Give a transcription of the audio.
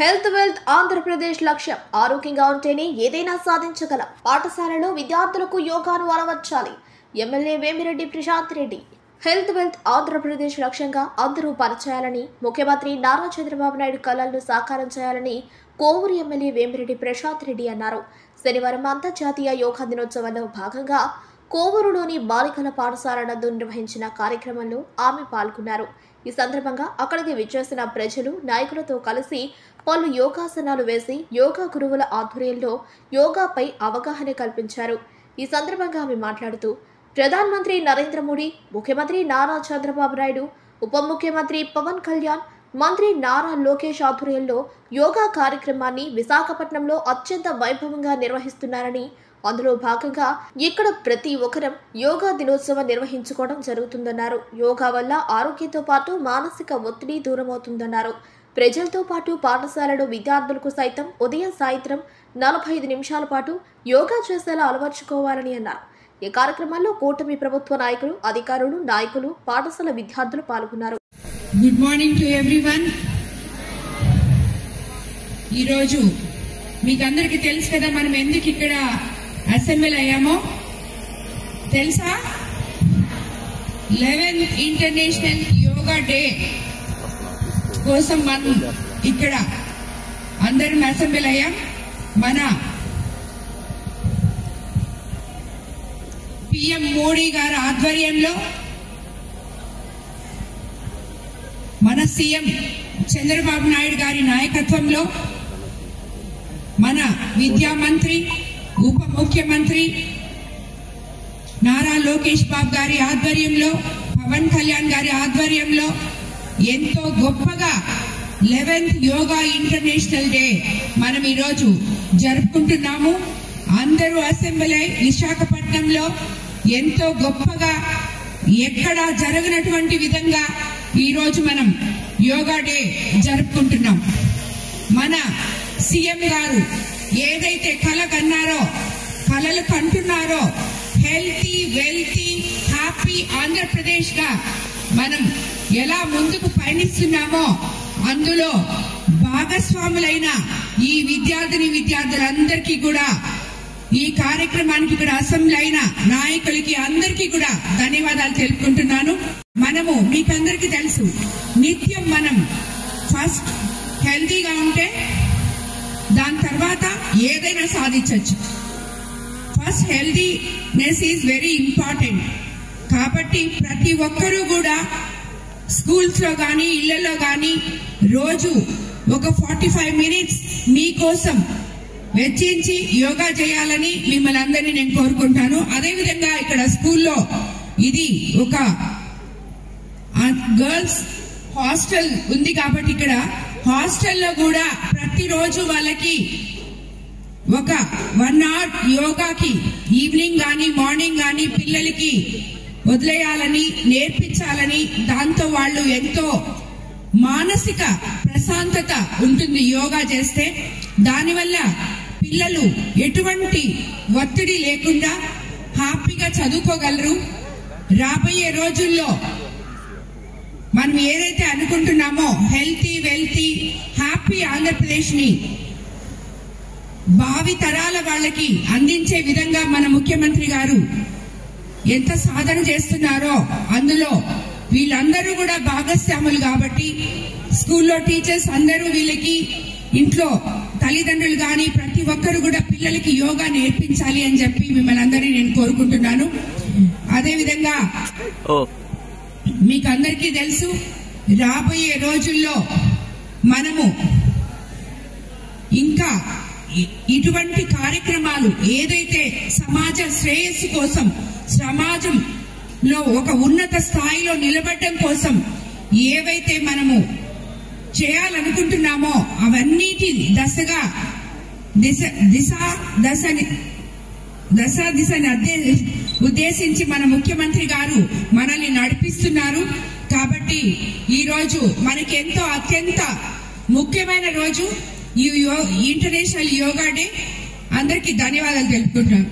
Health wealth Andhra Pradesh లక్ష్యం. ఆరోగ్యంగా ఉంటేనే ఏదైనా సాధించగలం. పాఠశాలలో విద్యార్థులకు యోగాను అలవర్చాలి. MLA Vemireddy Prashanth Reddy. Health wealth Andhra Pradesh లక్ష్యంగా అందరూ పనిచేయాలని, ముఖ్యమంత్రి నారా చంద్రబాబు నాయుడు కలలను సాకారం చేయాలని కోవూరు ఎమ్మెల్యే వేమిరెడ్డి ప్రశాంత్ రెడ్డి అన్నారు. శనివారం అంతర్జాతీయ యోగా దినోత్సవంలో భాగంగా కోవూరులోని బాలికల పాఠశాల నందు నిర్వహించిన కార్యక్రమంలో ఆమె పాల్గొన్నారు. ఈ సందర్భంగా అక్కడికి విచ్చేసిన ప్రజలు, నాయకులతో కలిసి పలు యోగాసనాలు వేసి యోగా గురువుల ఆధ్వర్యంలో యోగాపై అవగాహన కల్పించారు. ఈ సందర్భంగా ఆమె మాట్లాడుతూ, ప్రధానమంత్రి నరేంద్ర మోడీ, ముఖ్యమంత్రి నారా చంద్రబాబు నాయుడు, ఉప ముఖ్యమంత్రి పవన్ కళ్యాణ్, మంత్రి నారా లోకేష్ ఆధ్వర్యంలో యోగా కార్యక్రమాన్ని విశాఖపట్నంలో అత్యంత వైభవంగా నిర్వహిస్తున్నారని, అందులో భాగంగా ఇక్కడ ప్రతి ఒక్కరం యోగా దినోత్సవం నిర్వహించుకోవడం జరుగుతుందన్నారు. యోగా వల్ల ఆరోగ్యంతో పాటు మానసిక ఒత్తిడి దూరమవుతుందన్నారు. ప్రజలతో పాటు పాఠశాలలో విద్యార్థులకు సైతం ఉదయం సాయంత్రం 45 నిమిషాల పాటు యోగా చేసేలా అలవర్చుకోవాలని అన్నారు. ఈ కార్యక్రమంలో కూటమి ప్రభుత్వ నాయకులు, అధికారులు, నాయకులు, పాఠశాల విద్యార్థులు పాల్గొన్నారు. Good morning to everyone. ఈరోజు మీకు అందరికీ తెలుసు కదా, మనం ఎందుకు ఇక్కడ అసెంబ్లీ అయ్యామో తెలుసా? 11th ఇంటర్నేషనల్ యోగా డే కోసం మనం ఇక్కడ అందరం అసెంబ్లీ అయ్యాం. మన పిఎం మోడీ గారి ఆధ్వర్యంలో, మన సీఎం చంద్రబాబు నాయుడు గారి నాయకత్వంలో, మన విద్యా మంత్రి, ఉప ముఖ్యమంత్రి నారా లోకేష్ బాబు గారి ఆధ్వర్యంలో, పవన్ కళ్యాణ్ గారి ఆధ్వర్యంలో ఎంతో గొప్పగా 11th యోగా ఇంటర్నేషనల్ డే మనం ఈరోజు జరుపుకుంటున్నాము. అందరూ అసెంబ్లీ విశాఖపట్నంలో ఎంతో గొప్పగా ఎక్కడా జరగనటువంటి విధంగా ఈరోజు మనం యోగా డే జరుపుకుంటున్నాం. మన సీఎం గారు ఏదైతే కలలు కంటున్నారో, హెల్తీ వెల్తీ హ్యాపీ ఆంధ్రప్రదేశ్ గా మనం ఎలా ముందుకు పయనిస్తున్నామో అందులో భాగస్వాములైన ఈ విద్యార్థులందరికీ కూడా, ఈ కార్యక్రమానికి ఇక్కడ అసెంబ్లీ అయిన నాయకులకి అందరికీ కూడా ధన్యవాదాలు తెలుపుకుంటున్నాను. మనము మీకందరికీ తెలుసు, నిత్యం మనం ఫస్ట్ హెల్తీగా ఉంటే దాని తర్వాత ఏదైనా సాధించవచ్చు. First healthiness is very important. కాబట్టి ప్రతి ఒక్కరూ కూడా స్కూల్స్ లో గాని, ఇళ్లలో గాని రోజు ఒక 45 మినిట్స్ మీకోసం వెచ్చించి యోగా చేయాలని మిమ్మల్ని అందరినీ నేను కోరుకుంటాను. అదేవిధంగా ఇక్కడ స్కూల్లో ఇది ఒక గర్ల్స్ హాస్టల్ ఉంది కాబట్టి ఇక్కడ హాస్టల్లో కూడా ప్రతిరోజు వాళ్ళకి ఒక 1 అవర్ యోగాకి ఈవినింగ్ గాని మార్నింగ్ గాని పిల్లలకి వదిలేయాలని, నేర్పించాలని, దాంతో వాళ్ళు ఎంతో మానసిక ప్రశాంతత ఉంటుంది యోగా చేస్తే. దానివల్ల పిల్లలు ఎటువంటి ఒత్తిడి లేకుండా హ్యాపీగా చదువుకోగలరు. రాబోయే రోజుల్లో మనం ఏదైతే అనుకుంటున్నామో హెల్తీ వెల్తీ హ్యాపీ ఆంధ్రప్రదేశ్ ని భావి తరాల వాళ్ళకి అందించే విధంగా మన ముఖ్యమంత్రి గారు ఎంత సాధన చేస్తున్నారో అందులో వీళ్ళందరూ కూడా భాగస్వాములు. కాబట్టి స్కూల్లో టీచర్స్ అందరూ వీళ్ళకి, ఇంట్లో తల్లిదండ్రులు గాని ప్రతి ఒక్కరు కూడా పిల్లలకి యోగా నేర్పించాలి అని చెప్పి మిమ్మల్ని అందరినీ నేను కోరుకుంటున్నాను. అదేవిధంగా మీకు అందరికీ తెలుసు, రాబోయే రోజుల్లో మనము ఇంకా ఇటువంటి కార్యక్రమాలు ఏదైతే సమాజ శ్రేయస్సు కోసం, సమాజంలో ఒక ఉన్నత స్థాయిలో నిలబడడం కోసం ఏవైతే మనము చేయాలనుకుంటున్నామో అవన్నిటి దిశని ఉద్దేశించి మన ముఖ్యమంత్రి గారు మనల్ని నడిపిస్తున్నారు. కాబట్టి ఈ రోజు మనకి ఎంతో అత్యంత ముఖ్యమైన రోజు ఈ ఇంటర్నేషనల్ యోగా డే. అందరికీ ధన్యవాదాలు తెలుపుకుంటున్నాను.